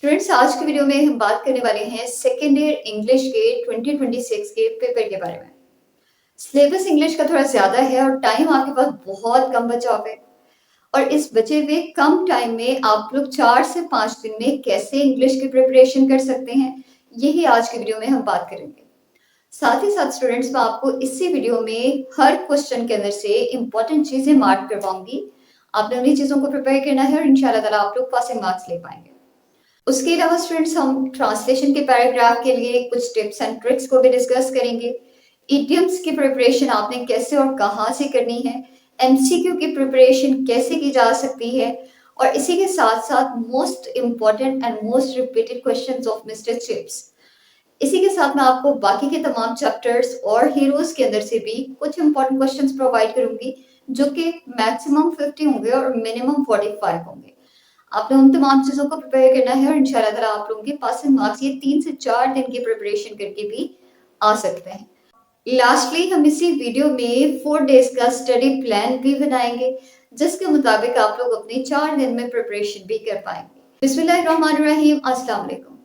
Students, आज की video में हम बात करने वाले हैं सेकेंड ईयर इंग्लिश के 2026 के पेपर के बारे में। सिलेबस इंग्लिश का थोड़ा ज़्यादा है और टाइम आपके पास बहुत कम बचा हुआ है। और इस बचे हुए कम टाइम में आप लोग 4 से 5 दिन में कैसे इंग्लिश की प्रिपरेशन कर सकते हैं, यही आज की वीडियो में हम बात करेंगे। साथ ही साथ स्टूडेंट्स, मैं आपको इसी वीडियो में हर क्वेश्चन के अंदर से इंपॉर्टेंट चीज़ें मार्क करवाऊंगी। आपने उन्हीं चीज़ों को प्रिपेयर करना है और इंशाल्लाह ताला आप लोग पासिंग मार्क्स ले पाएंगे। उसके अलावा स्टूडेंट्स, हम ट्रांसलेशन के पैराग्राफ के लिए कुछ टिप्स एंड ट्रिक्स को भी डिस्कस करेंगे। इडियम्स की प्रिपरेशन आपने कैसे और कहाँ से करनी है, एमसीक्यू की प्रिपरेशन कैसे की जा सकती है, और इसी के साथ साथ most important and most repeated questions of mister chips. इसी के साथ मैं आपको बाकी के तमाम चैप्टर्स और हीरोज के अंदर से भी कुछ इंपॉर्टेंट क्वेश्चंस प्रोवाइड करूंगी, जो कि मैक्सिमम 50 होंगे और मिनिमम 45 होंगे। आपने उन तमाम चीज़ों को प्रिपेयर करना है और इंशाल्लाह ताला आप लोगों के पासिंग मार्क्स ये 3 से 4 दिन की प्रिपरेशन करके भी आ सकते हैं। लास्टली, हम इसी वीडियो में 4 डेज़ का स्टडी प्लान भी बनाएँगे, जिसके मुताबिक आप लोग अपनी 4 दिन में प्रिपरेशन भी कर पाएँगे। बिस्मिल्लाहिर्रहमानिर्रहीम, अस्सलाम वालेकुम।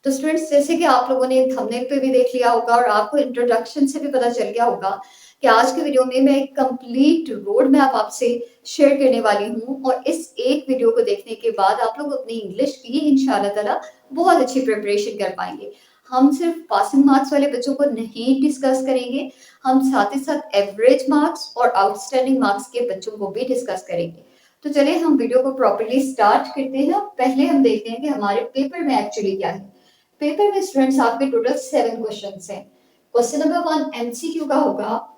तो स्टूडेंट्स, जैसे कि आप लोगों ने थंबनेल पे भी देख लिया होगा और आपको इंट्रोडक्शन से भी पता चल गया होगा कि आज के वीडियो में मैं एक कंप्लीट रोड मैप आपसे शेयर करने वाली हूँ, और इस एक वीडियो को देखने के बाद आप लोग अपनी इंग्लिश की इंशाल्लाह ताला बहुत अच्छी प्रिपरेशन कर पाएंगे। हम सिर्फ पासिंग मार्क्स वाले बच्चों को नहीं डिस्कस करेंगे, हम साथ ही साथ एवरेज मार्क्स और आउटस्टैंडिंग मार्क्स के बच्चों को भी डिस्कस करेंगे। तो चलिए हम वीडियो को प्रॉपर्ली स्टार्ट करते हैं। पहले हम देखते हैं कि हमारे पेपर में एक्चुअली क्या है। पेपर में स्टूडेंट्स आपके टोटल 7 क्वेश्चंस हैं। क्वेश्चन नंबर 1 एमसीक्यू का होगा,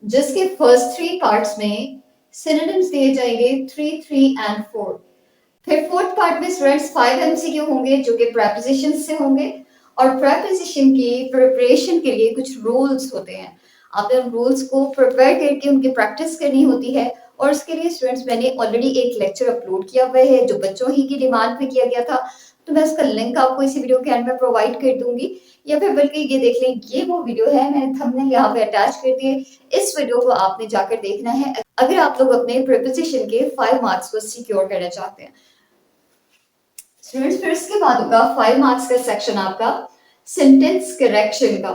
जिसके फर्स्ट 3 पार्ट्स में सिनोनिम्स दिए जाएंगे 3, 3 एंड 4। फिर फोर्थ पार्ट में स्टूडेंट्स 5 एमसीक्यू होंगे, जो कि प्रेपोजिशन से होंगे, और प्रेपोजिशन की प्रिपरेशन के लिए कुछ रूल्स होते हैं। आपने उन रूल्स को प्रिपेयर करके उनकी प्रैक्टिस करनी होती है, और उसके लिए स्टूडेंट्स मैंने ऑलरेडी एक लेक्चर अपलोड किया हुआ है, जो बच्चों ही की डिमांड पे किया गया था। तो मैं उसका लिंक आपको इसी वीडियो के एंड में प्रोवाइड कर दूंगी, या फिर बल्कि ये देख लें, ये वो वीडियो है, मैंने थंबनेल यहाँ पे अटैच कर दिए। इस वीडियो को आपने जाकर देखना है अगर आप लोग अपने प्रिपोजिशन के 5 मार्क्स को सिक्योर करना चाहते हैं। स्टूडेंट्स, फिर इसके बाद होगा 5 मार्क्स का सेक्शन आपका सेंटेंस करेक्शन का।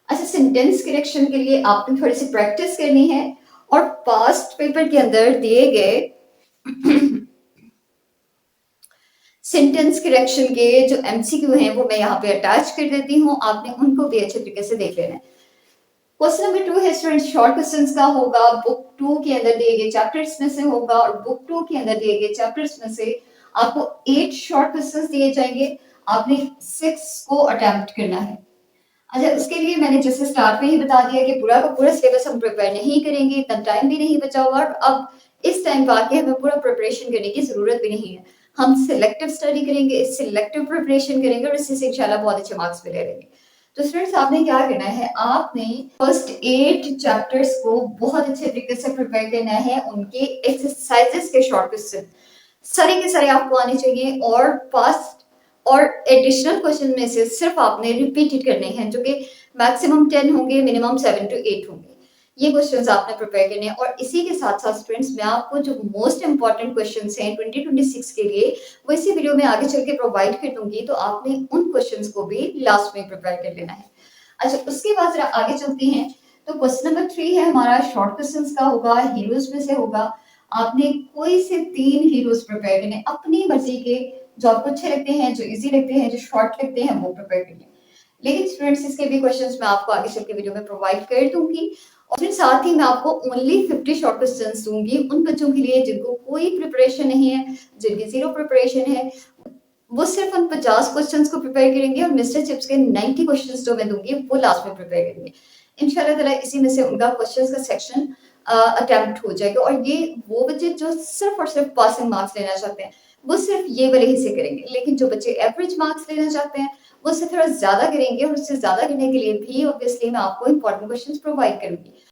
अच्छा, सेंटेंस करेक्शन के लिए आपने थोड़ी सी प्रैक्टिस करनी है, और पास्ट पेपर के अंदर दिए गए सेंटेंस करेक्शन के जो एमसीक्यू हैं वो मैं यहाँ पे अटैच कर देती हूँ, आपने उनको भी अच्छे तरीके से देख लेना है। क्वेश्चन नंबर 2 है स्टूडेंट शॉर्ट क्वेश्चंस का होगा, बुक 2 के अंदर दिए गए चैप्टर्स में से होगा, और बुक 2 के अंदर दिए गए चैप्टर्स में से आपको 8 शॉर्ट क्वेश्चंस दिए जाएंगे। आपने 6 को अटेम्प्ट करना है। अच्छा, उसके लिए मैंने जैसे स्टार्ट में ही बता दिया कि पूरा का पूरा सिलेबस हम प्रिपेयर नहीं करेंगे, इतना टाइम भी नहीं बचा हुआ, और अब इस टाइम पर आके हमें पूरा प्रिपरेशन करने की जरूरत भी नहीं है। हम सिलेक्टिव स्टडी करेंगे, सिलेक्टिव प्रिपरेशन करेंगे, और इससे से इंशाल्लाह बहुत अच्छे मार्क्स भी ले लेंगे। तो स्टूडेंट्स, आपने क्या करना है, आपने फर्स्ट 8 चैप्टर्स को बहुत अच्छे तरीके से प्रिपेयर करना है। उनके एक्सरसाइजेस के शॉर्ट क्वेश्चन सारे के सारे आपको आने चाहिए, और पास्ट और एडिशनल क्वेश्चन में से सिर्फ आपने रिपीटेड करने हैं, जो कि मैक्सिमम 10 होंगे, मिनिमम 7 to 8 होंगे। ये क्वेश्चंस आपने प्रिपेयर करने हैं, और इसी के साथ साथ स्टूडेंट्स, मैं आपको जो मोस्ट इंपॉर्टेंट क्वेश्चंस हैं 2026 के लिए, वो इसी वीडियो में आगे चल के प्रोवाइड कर दूंगी। तो आपने उन क्वेश्चंस को भी लास्ट में प्रिपेयर कर लेना है। अच्छा, उसके बाद जरा आगे चलते हैं। तो क्वेश्चन नंबर 3 है हमारा, शॉर्ट क्वेश्चंस का होगा, हीरोज में से होगा। आपने कोई से 3 हीरोज प्रिपेयर करने, अपनी मर्जी के, जो आपको अच्छे लगते हैं, जो इजी लगते हैं, जो शॉर्ट लगते हैं, वो प्रिपेयर करने। लेकिन स्टूडेंट्स, इसके भी क्वेश्चंस मैं आपको आगे चल के वीडियो में प्रोवाइड कर दूंगी, और फिर साथ ही मैं आपको ओनली 50 शॉर्ट क्वेश्चंस दूंगी उन बच्चों के लिए जिनको कोई प्रिपरेशन नहीं है, जिनकी जीरो प्रिपरेशन है। वो सिर्फ उन 50 क्वेश्चंस को प्रिपेयर करेंगे, और मिस्टर चिप्स के 90 क्वेश्चंस जो मैं दूंगी वो लास्ट में प्रिपेयर करेंगे। इंशाल्लाह ताला इसी में से उनका क्वेश्चंस का सेक्शन अटेम्प्ट हो जाएगा, और ये वो बच्चे जो सिर्फ और सिर्फ पासिंग मार्क्स लेना चाहते हैं, वो सिर्फ ये वाले हिस्से करेंगे। लेकिन जो बच्चे एवरेज मार्क्स लेना चाहते हैं, वो उससे थोड़ा ज्यादा करेंगे, और उससे ज्यादा करने के लिए भी ऑब्वियसली मैं आपको इंपॉर्टेंट क्वेश्चंस प्रोवाइड करूंगी।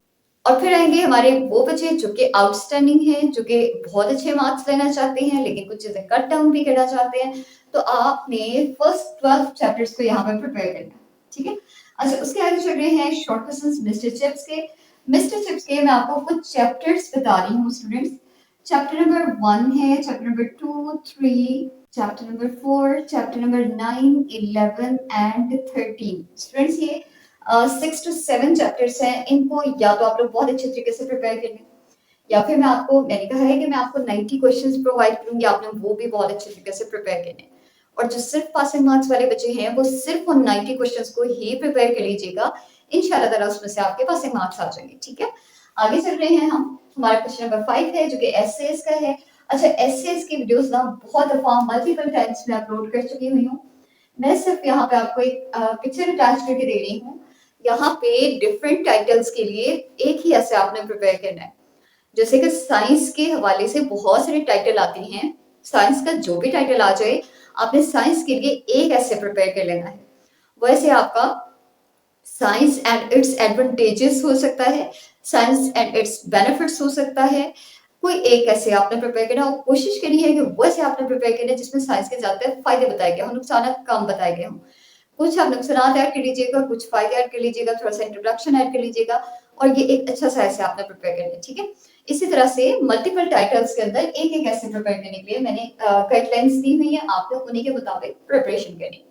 और फिर आएंगे हमारे वो बच्चे जो कि आउटस्टैंडिंग हैं, जो कि बहुत अच्छे मार्क्स लेना चाहते हैं, लेकिन कुछ चीजें कट डाउन भी करना चाहते हैं। तो आपने फर्स्ट 12 चैप्टर्स को यहाँ पे प्रिपेयर करना है, ठीक है। अच्छा, उसके आगे चल रहे हैं शॉर्ट क्वेश्चंस मिस्टर चिप्स के। मिस्टर चिप्स के मैं आपको कुछ चैप्टर्स बता रही हूँ स्टूडेंट्स। चैप्टर नंबर 1 है, chapter number 2, 3, chapter number 4, chapter number 9, 11 and 13। Students ये 6 to 7 चैप्टर्स हैं। इनको या तो आप लोग बहुत अच्छे तरीके से प्रिपेयर कर लें, या फिर मैंने कहा है कि मैं आपको 90 क्वेश्चंस प्रोवाइड करूंगी, आपने वो भी बहुत अच्छे तरीके से प्रिपेयर करने। और जो सिर्फ पासिंग मार्क्स वाले बच्चे हैं वो सिर्फ उन 90 क्वेश्चंस को ही प्रिपेयर कर लीजिएगा, इंशाल्लाह ताला उसमें से आपके पासिंग मार्क्स आ जाएंगे। ठीक है, आगे चल रहे हैं हम। हमारा क्वेश्चन नंबर 5 है जो कि एसएस का है। अच्छा, एसएस की वीडियोस ना बहुत दफा मल्टीपल टाइम्स में अपलोड कर चुकी हुई हूँ। मैं सिर्फ यहाँ पे आपको एक पिक्चर अटैच करके दे रही हूँ। यहाँ पे डिफरेंट टाइटल्स के लिए एक ही ऐसे आपने प्रिपेयर करना है। जैसे कि साइंस के हवाले से बहुत सारे टाइटल आती हैं, साइंस का जो भी टाइटल आ जाए आपने साइंस के लिए एक ऐसे प्रिपेयर कर लेना है। वैसे आपका साइंस एंड इट्स एडवांटेजेस हो सकता है, साइंस एंड इट्स बेनिफिट्स हो सकता है, कोई एक ऐसे आपने प्रिपेयर करना और कोशिश करनी है कि वैसे आपने प्रिपेयर करना जिसमें साइंस के ज्यादा फायदे बताए गए हों, नुकसान कम बताए गए हों। कुछ आप नुकसान ऐड कर लीजिएगा, कुछ फायदे ऐड कर लीजिएगा, थोड़ा सा इंट्रोडक्शन ऐड कर लीजिएगा और ये एक अच्छा सा ऐसे आपने प्रिपेयर करना है। ठीक है, इसी तरह से मल्टीपल टाइटल्स के अंदर एक एक ऐसे प्रिपेयर करने के लिए मैंने गाइडलाइंस दी हुई है, आपको उन्हीं के मुताबिक प्रिपरेशन करनी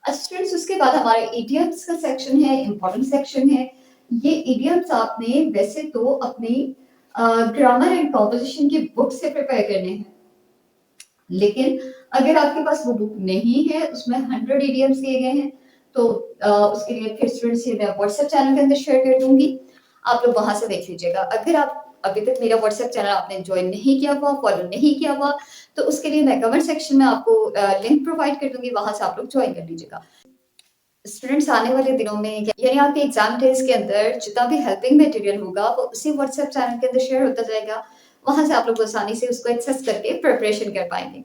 है। स्टूडेंट्स उसके बाद हमारा इडियम्स का सेक्शन है, इंपॉर्टेंट सेक्शन है। ये इडियम्स आपने वैसे तो अपनी ग्रामर एंड कॉम्पोजिशन की बुक से प्रिपेयर करने हैं, लेकिन अगर आपके पास वो बुक नहीं है, उसमें 100 इडियम्स दिए गए हैं, तो उसके लिए फिर स्टूडेंट्स ये मैं व्हाट्सएप चैनल के अंदर शेयर कर दूंगी, आप लोग वहां से देख लीजिएगा। अगर आप अभी तक मेरा व्हाट्सएप चैनल आपने ज्वाइन नहीं किया हुआ, फॉलो नहीं किया हुआ, तो उसके लिए मैं कमेंट सेक्शन में आपको लिंक प्रोवाइड कर दूंगी, वहां से आप लोग ज्वाइन कर लीजिएगा। स्टूडेंट्स आने वाले दिनों में यानी आपके एग्जाम डेज के अंदर जितना भी हेल्पिंग मटेरियल होगा वो उसी व्हाट्सएप चैनल के अंदर शेयर होता जाएगा, वहां से आप लोग आसानी से उसको एक्सेस करके प्रिपरेशन कर पाएंगे।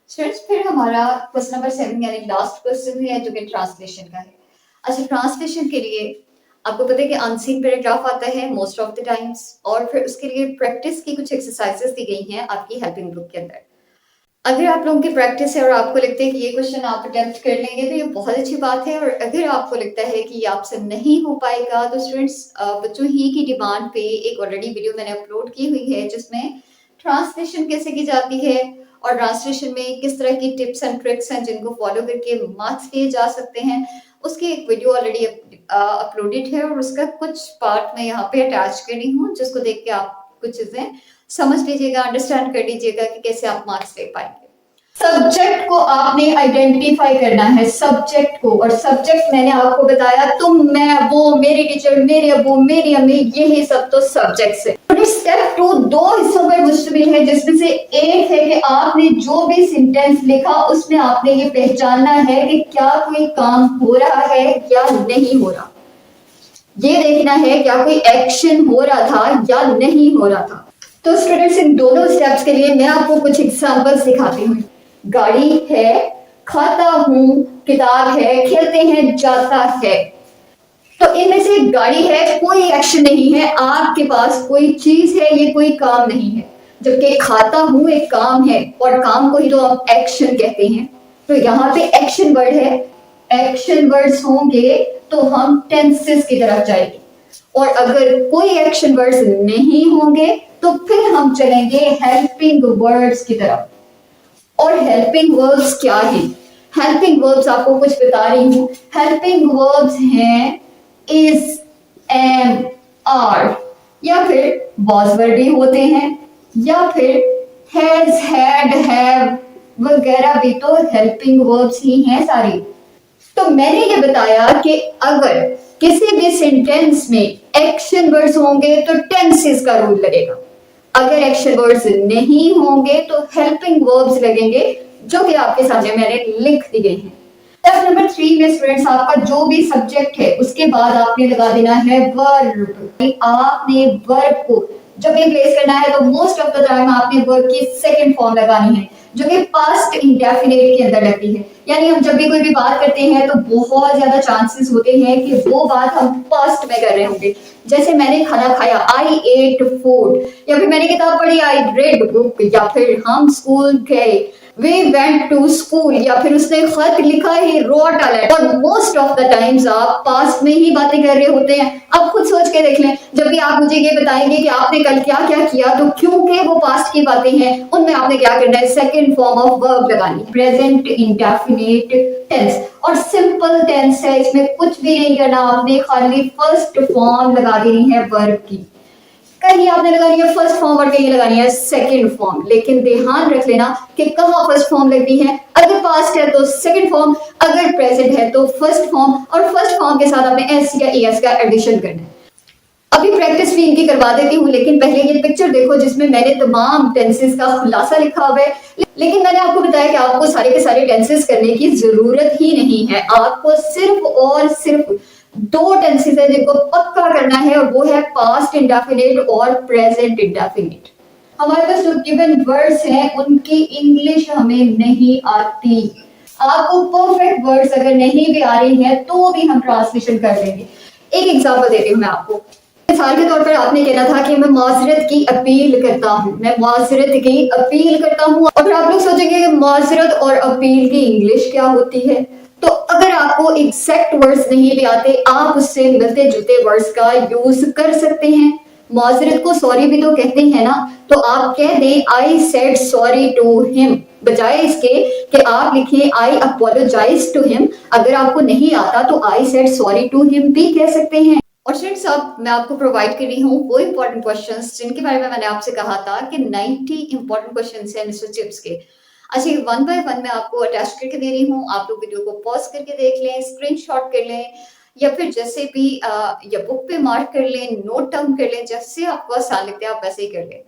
स्टूडेंट्स फिर हमारा क्वेश्चन नंबर 7 यानी लास्ट क्वेश्चन है जो कि ट्रांसलेशन का है। अच्छा, ट्रांसलेशन के लिए आपको पता है कि अनसीन पैराग्राफ आता है मोस्ट ऑफ द टाइम्स, और फिर उसके लिए प्रैक्टिस की कुछ एक्सरसाइजेस दी गई हैं आपकी हेल्पिंग बुक के अंदर। अगर आप लोगों की प्रैक्टिस है और आपको लगता है कि ये क्वेश्चन आप अटेम्प्ट कर लेंगे तो ये बहुत अच्छी बात है, और अगर आपको लगता है कि ये आपसे नहीं हो पाएगा तो स्टूडेंट्स बच्चों ही की डिमांड पे एक ऑलरेडी वीडियो मैंने अपलोड की हुई है जिसमें ट्रांसलेशन कैसे की जाती है और ट्रांसलेशन में किस तरह की टिप्स एंड ट्रिक्स हैं जिनको फॉलो करके मार्क्स लिए जा सकते हैं, उसकी एक वीडियो ऑलरेडी अपलोडेड है और उसका कुछ पार्ट मैं यहाँ पे अटैच कर रही हूँ, जिसको देख के आप कुछ चीजें समझ लीजिएगा, अंडरस्टैंड कर लीजिएगा कि कैसे आप मार्क्स ले पाएंगे। सब्जेक्ट को आपने आइडेंटिफाई करना है, सब्जेक्ट को, और सब्जेक्ट मैंने आपको बताया तुम, मैं, वो, मेरी टीचर, मेरे अबू, मेरी अम्मी, यही सब तो सब्जेक्ट्स है। स्टेप 2 दो हिस्सों पर मुश्तमिल है, जिसमें से एक है कि आपने जो भी सेंटेंस लिखा उसमें आपने ये पहचानना है कि क्या कोई काम हो रहा है या नहीं हो रहा, ये देखना है क्या कोई एक्शन हो रहा था या नहीं हो रहा था। तो स्टूडेंट्स इन दोनों स्टेप्स के लिए मैं आपको कुछ एग्जांपल्स दिखाती हूँ। गाड़ी है, खाता हूँ, किताब है, खेलते हैं, जाता है। तो इनमें से गाड़ी है, कोई एक्शन नहीं है, आपके पास कोई चीज है, ये कोई काम नहीं है, जबकि खाता हूँ एक काम है और काम को ही तो आप एक्शन कहते हैं। तो यहाँ पे एक्शन वर्ड है, एक्शन वर्ड्स होंगे तो हम टेंसेस की तरफ जाएंगे, और अगर कोई एक्शन वर्ड्स नहीं होंगे तो फिर हम चलेंगे हेल्पिंग वर्ड्स की तरफ। और हेल्पिंग वर्ब्स क्या है? हेल्पिंग वर्ब्स आपको कुछ बता रही हूं। हेल्पिंग वर्ब्स हैं इज, एम, आर, या फिर वॉज वर्ड भी होते हैं, या फिर हैज, हैड, हैव वगैरह भी तो हेल्पिंग वर्ब्स ही हैं सारी। तो मैंने ये बताया कि अगर किसी भी सेंटेंस में एक्शन वर्ड्स होंगे तो टेंसेस का रूल लगेगा, अगर एक्शन वर्ड्स नहीं होंगे तो हेल्पिंग वर्ब्स लगेंगे, जो कि आपके सामने मैंने लिख दिए हैं। स्टेप नंबर 3 में स्टूडेंट्स आपका जो भी सब्जेक्ट है उसके बाद आपने लगा देना है वर्ब। आपने वर्ब को जब भी प्लेस करना है तो मोस्ट ऑफ द टाइम आपने वर्ब की सेकंड फॉर्म लगानी है, जो कि पास्ट इंडेफिनिट के अंदर लगती है। यानी हम जब भी कोई भी बात करते हैं तो बहुत ज्यादा चांसेस होते हैं कि वो बात हम पास्ट में कर रहे होंगे। जैसे मैंने खाना खाया, आई एट फूड, या फिर मैंने किताब पढ़ी, आई रेड बुक, या फिर हम स्कूल गए, वी वेंट टू स्कूल, या फिर उसने खत लिखा, ही रोट अ लेटर। और मोस्ट ऑफ द टाइम्स आप पास्ट में ही बातें कर रहे होते हैं। अब खुद सोच के देख लें, जब भी आप मुझे ये बताएंगे कि आपने कल क्या क्या किया, तो क्योंकि वो पास्ट की बातें हैं, उनमें आपने क्या करना है, सेकंड फॉर्म ऑफ वर्ब लगानी है, प्रेजेंट इंडेफिनिट टेंस। और सिंपल टेंस है, इसमें कुछ भी नहीं करना आपने, खाली फर्स्ट फॉर्म लगा देनी है वर्ब की। कहीं आपने लगानी है फर्स्ट फॉर्म और कहीं लगानी है सेकंड फॉर्म, लेकिन ध्यान रख लेना कि कहाँ फर्स्ट फॉर्म लगनी है। अगर पास्ट है तो सेकंड फॉर्म, अगर प्रेजेंट है तो फर्स्ट फॉर्म, और फर्स्ट फॉर्म के साथ आपने एस या एस का एडिशन करना है। अभी प्रैक्टिस भी इनकी करवा देती हूँ, लेकिन पहले ये पिक्चर देखो जिसमें मैंने तमाम टेंसेस का खुलासा लिखा हुआ है। लेकिन मैंने आपको बताया कि आपको सारे के सारे टेंसेस करने की जरूरत ही नहीं है, आपको सिर्फ और सिर्फ दो टेंसेस है जिनको पक्का करना है, और वो है पास्ट इंडेफिनिट और प्रेजेंट इंडेफिनिट। हमारे पास जो गिवन वर्ड्स हैं उनकी इंग्लिश हमें नहीं आती। आपको परफेक्ट वर्ड्स अगर नहीं भी आ रही हैं तो भी हम ट्रांसलेशन कर लेंगे। एक एग्जांपल देती हूँ मैं आपको। मिसाल के तौर पर आपने कहना था कि मैं माजरत की अपील करता हूँ, मैं माजरत की अपील करता हूँ। और फिर आप लोग सोचेंगे कि माजरत और अपील की इंग्लिश क्या होती है। तो अगर आपको एग्जैक्ट वर्ड्स नहीं भी आते, आप उससे मिलते जुलते वर्ड्स का यूज कर सकते हैं। माजरत को सॉरी भी तो कहते हैं ना, तो आप कह दें I said sorry to him, बजाय इसके कि आप लिखें आई अपोलोजाइज टू हिम। अगर आपको नहीं आता तो I said sorry to him भी कह सकते हैं। और स्टूडेंट्स, अब मैं आपको प्रोवाइड कर रही हूँ वो इंपॉर्टेंट क्वेश्चंस जिनके बारे में मैंने आपसे कहा था कि 90 इंपॉर्टेंट क्वेश्चंस हैं मिस्टर चिप्स के। अच्छा, ये वन बाय वन मैं आपको अटैच करके दे रही हूँ, आप लोग वीडियो को पॉज करके देख लें, स्क्रीनशॉट कर लें, या फिर जैसे भी या बुक पे मार्क कर लें, नोट डाउन कर लें, जैसे आपको आसान लगता है आप वैसे ही कर लें।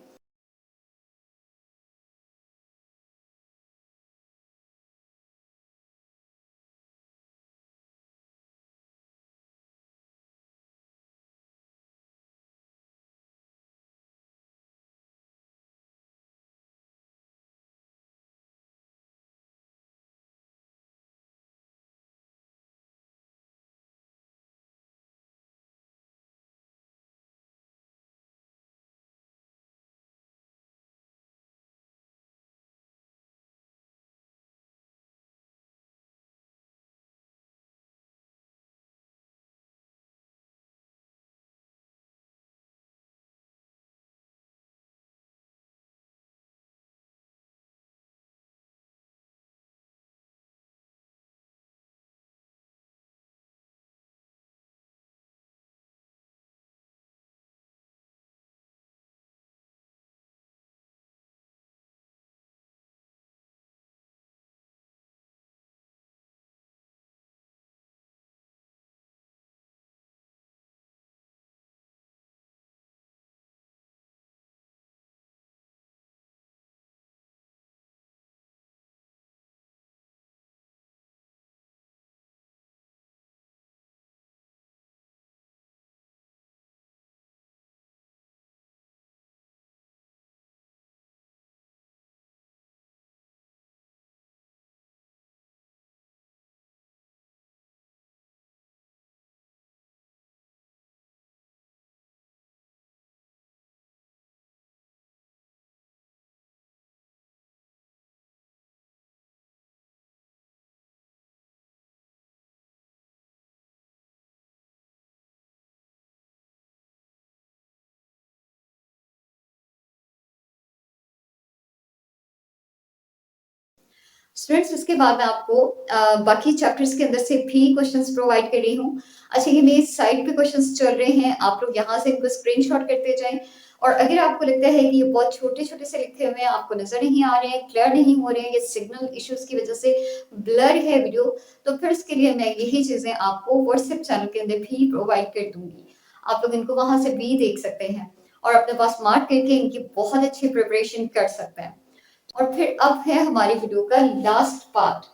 स्टूडेंट्स, इसके बाद मैं आपको बाकी चैप्टर्स के अंदर से भी क्वेश्चंस प्रोवाइड कर रही हूँ। अच्छा, ये मेरी साइड पे क्वेश्चंस चल रहे हैं, आप लोग यहाँ से इनको स्क्रीनशॉट करते जाएं। और अगर आपको लगता है कि ये बहुत छोटे-छोटे से लिखे हुए हैं, आपको नज़र नहीं आ रहे हैं, क्लियर नहीं हो रहे हैं, ये सिग्नल इश्यूज़ की वजह से ब्लर है वीडियो, तो फिर इसके लिए मैं यही चीज़ें आपको व्हाट्सएप चैनल के अंदर भी प्रोवाइड कर दूँगी। आप लोग इनको वहाँ से भी देख सकते हैं और अपने पास मार्क करके इनकी बहुत अच्छी प्रिपरेशन कर सकते हैं। और फिर अब है हमारी वीडियो का लास्ट पार्ट,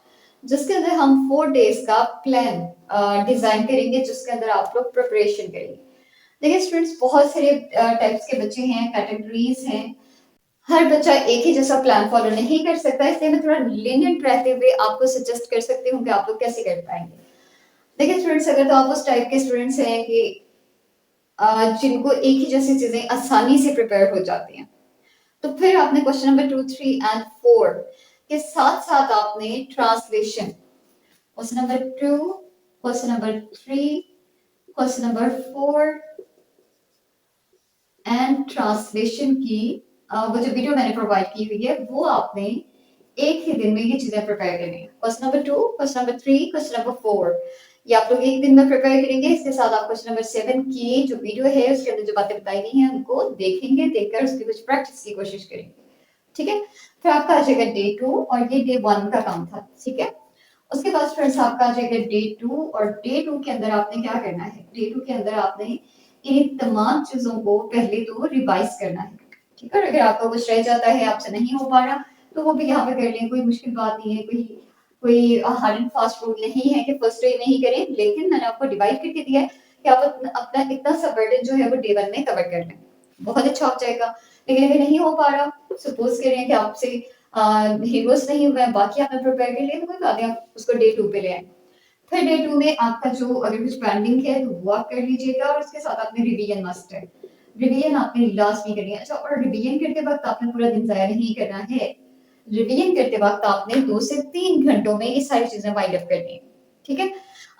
जिसके अंदर हम 4 डेज का प्लान डिजाइन करेंगे, जिसके अंदर आप लोग प्रिपरेशन करेंगे। देखिए स्टूडेंट्स, बहुत सारे टाइप्स के बच्चे हैं, कैटेगरीज हैं। हर बच्चा एक ही जैसा प्लान फॉलो नहीं कर सकता, इसलिए मैं थोड़ा लीनियंट रहते हुए आपको सजेस्ट कर सकती हूँ कि आप लोग कैसे कर पाएंगे। देखिए स्टूडेंट्स, अगर तो आप उस टाइप के स्टूडेंट्स हैं कि जिनको एक ही जैसी चीजें आसानी से प्रिपेयर हो जाती हैं, तो फिर आपने क्वेश्चन नंबर 2, 3 एंड 4 के साथ-साथ आपने translation, question number 2, question number 3, question number 4 and translation की वो जो वीडियो मैंने प्रोवाइड की हुई है वो आपने एक ही दिन में ये चीजें प्रिपेयर करनी है। Question number 2, question number 3, question number 4 ये आप लोग एक दिन में प्रिपेयर करेंगे। इसके साथ आप क्वेश्चन नंबर 7 की जो वीडियो है उसके अंदर जो बातें बताई गई हैं उनको देखेंगे, देखकर उसकी कुछ प्रैक्टिस की कोशिश करेंगे। ठीक है, फिर आपका आ जाएगा डे 2 और ये डे 1 का काम था। ठीक है, उसके बाद फ्रेंड्स आपका आ जाएगा डे 2 और डे 2 के अंदर आपने क्या करना है, डे 2 के अंदर आपने इन तमाम चीजों को पहले तो रिवाइज करना है। ठीक है, अगर आपका कुछ रह जाता है, आपसे नहीं हो पा रहा तो वो भी यहाँ पे कर लें, कोई मुश्किल बात नहीं है, कोई कोई हार्ड एंड फास्ट रूल नहीं है कि फर्स्ट डे में ही करें, लेकिन मैंने आपको डिवाइड करके दिया है कि आप अपना इतना सा बर्डन जो है वो डे 1 में कवर कर लें, बहुत अच्छा हो जाएगा। लेकिन अगर नहीं हो पा रहा, सपोज करें कि आपसे हीरोज नहीं हुआ है, बाकी आपने प्रिपेयर कर लिया तो कोई बात नहीं, आप उसको डे 2 पे ले आए। फिर डे 2 में आपका जो अगर कुछ पेंडिंग है तो वो आप कर लीजिएगा और उसके साथ आपने रिवीजन मस्ट है। रिवीजन आपने लास्ट में करनी है। अच्छा, और रिवीजन करते वक्त आपने पूरा दिन ज़ाया नहीं करना है। रिवीजन करते वक्त आपने 2 से 3 घंटों में ये सारी चीज़ें वाइंड अप करनी है। ठीक है?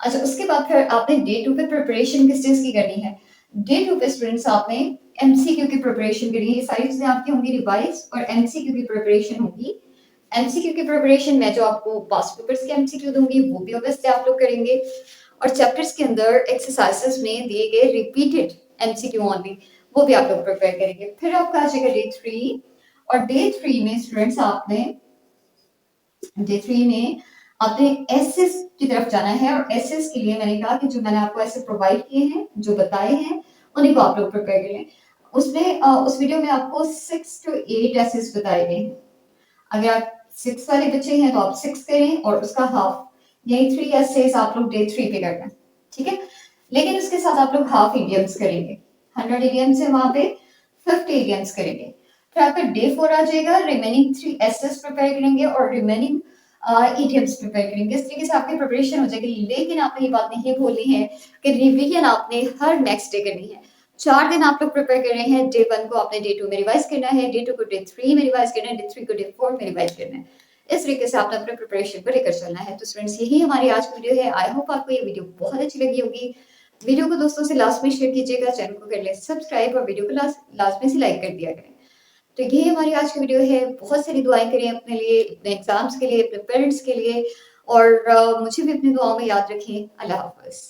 अच्छा, उसके बाद फिर आपने डे 2 पे प्रिपरेशन किस चीज़ की करनी है? डे 2 पे स्टूडेंट्स आपने एमसीक्यू की प्रिपरेशन करनी है। ये सारी चीज़ें आपकी होंगी रिवाइज और एमसीक्यू की प्रिपरेशन होगी। एमसीक्यू की प्रिपरेशन में जो आपको पास्ट पेपर्स के एमसीक्यू दूंगी वो भी ऑब्वियसली आप लोग करेंगे और चैप्टर्स के अंदर एक्सरसाइजेस में दिए गए रिपीटेड एमसीक्यू ओनली वो भी आप लोग प्रिपेयर करेंगे। फिर आपका आ जाएगा डे 3 और डे 3 में स्टूडेंट्स आपने डे 3 में आपने एसेस की तरफ जाना है और एसेस के लिए मैंने कहा कि जो मैंने आपको ऐसे प्रोवाइड किए हैं, जो बताए हैं, उन्हीं को आप लोग प्रिपेयर करें। उसमें उस वीडियो में आपको 6 टू 8 एसेस बताए गए हैं। अगर आप 6 वाले बच्चे हैं तो आप 6 करें और उसका हाफ यही 3 एसेस आप लोग डे 3 पे करना। ठीक है, लेकिन उसके साथ आप लोग हाफ इडियम्स करेंगे। 100 इडियम्स है वहां पे 50 इडियम्स करेंगे। फिर आपका डे 4 आ जाएगा, रिमेनिंग 3 एसेस प्रिपेयर करेंगे और रिमेनिंग इडियम्स प्रिपेयर करेंगे। इस तरीके से आपकी प्रिपरेशन हो जाएगी। लेकिन आपने ये बात नहीं भूलनी है कि रिवीजन आपने हर नेक्स्ट डे करनी है। 4 दिन आप लोग प्रिपेयर कर रहे हैं, डे 1 को आपने डे 2 में रिवाइज करना है, डे 2 को डे 3 में रिवाइज करना है, डे 3 को डे 4 में रिवाइज करना है। इस तरीके से आपने अपने प्रिपरेशन को लेकर चलना है। तो स्टूडेंट्स यही हमारी आज की वीडियो है। आई होप आपको ये वीडियो बहुत अच्छी लगी होगी। वीडियो को दोस्तों से लास्ट में शेयर कीजिएगा, चैनल को कर लें सब्सक्राइब और वीडियो को लास्ट में से लाइक कर दिया करें। तो ये हमारी आज की वीडियो है। बहुत सारी दुआएं करें अपने लिए, अपने एग्जाम्स के लिए, अपने पेरेंट्स के लिए और मुझे भी अपनी दुआओं में याद रखें। अल्लाह हाफ़िज़।